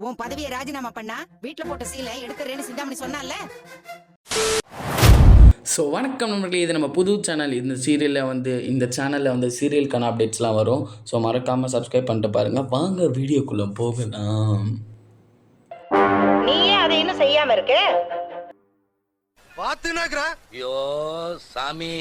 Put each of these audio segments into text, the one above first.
உன் பதவியை ராஜினாமா பண்ணா வீட்டுல போட்ட சீலை எடுத்துறேன்னு சிந்தாமணி சொன்னால. ஸோ வணக்கம் நண்பர்களே, இது நம்ம புது சேனல். இந்த சேனலில் வந்து சீரியலுக்கான அப்டேட்ஸ்லாம் வரும். ஸோ மறக்காமல் சப்ஸ்கிரைப் பண்ணிட்டு பாருங்கள். வாங்க வீடியோக்குள்ளே போகலாம். நீயே அதை இன்னும் செய்யாம இருக்க. ஐயோ சாமி,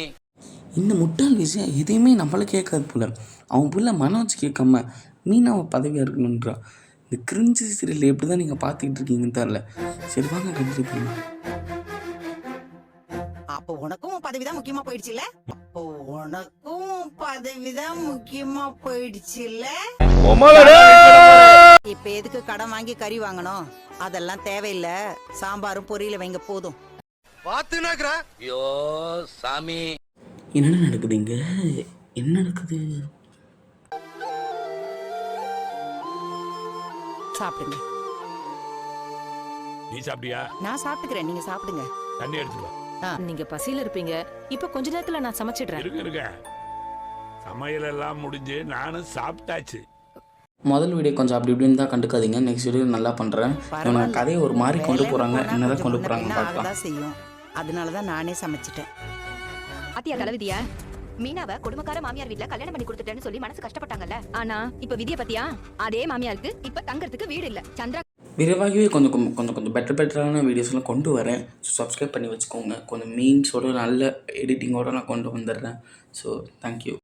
இந்த முட்டாள் விஷயம் எதையுமே நம்மள கேட்காது போல. அவன் புள்ள மனோஜ் கேட்காம மீனாவை பதவியாக இருக்கணுன்றான். இந்த கிரிஞ்சு சீரியல் எப்படி தான் நீங்கள் பார்த்துக்கிட்டு இருக்கீங்கன்னு தெரில. சரி வாங்க கண்டிப்பாக பண்ணலாம். அப்போ உனக்கும் பதவிதான் முக்கியமா போயிடுச்சுல்ல. இப்ப எதுக்கு கடன் வாங்கி கறி வாங்கணும்? அதெல்லாம் தேவையில்லை. சாம்பாரும் பொரியல வைங்க போதும். ஐயோ சாமி, என்ன நடக்குது இங்கே? என்ன நடக்குது? சாப்பிடுங்க. நீ சாப்பிட்டியா? நான் சாப்பிட்டுக்கிறேன், நீங்க சாப்பிடுங்க. தண்ணி எடுத்துக்கோ. நீங்க பசியில இருப்பீங்க. இப்ப கொஞ்ச நேரத்துல நான் சமைச்சிடுறேன். இருக்க சமையல் எல்லாம் முடிஞ்சு நானும் சாப்பிட்டாச்சு. முதல் வீடியோ கொஞ்சம் அப்படி இப்படின்னு தான் கண்டுக்காதீங்க. நெக்ஸ்ட் வீடியோ நல்லா பண்ணுறேன். இவங்க கதையை ஒரு மாதிரி கொண்டு போகிறாங்க. என்னதான் கொண்டு போகிறாங்க பார்க்கலாம். செய்யும். அதனாலதான் நானே சமைச்சிட்டேன். அத்தியா தலைவிதியா மீனாவை கொடுமைக்கார மாமியார் வீட்ல கல்யாணம் பண்ணி கொடுத்துட்டேன்னு சொல்லி மனசு கஷ்டப்பட்டாங்கல்ல. ஆனா இப்ப விதிய பத்தியா? அதே மாமியாருக்கு இப்ப தங்கறதுக்கு வீடு இல்ல. சந்திரா விரைவாகவே கொஞ்சம் பெட்டரான வீடியோஸ்லாம் கொண்டு வரேன். ஸோ சப்ஸ்கிரைப் பண்ணி வச்சுக்கோங்க. கொஞ்சம் மீன்ஸோட நல்ல எடிட்டிங்கோடு நான் கொண்டு வந்துடுறேன். So thank you.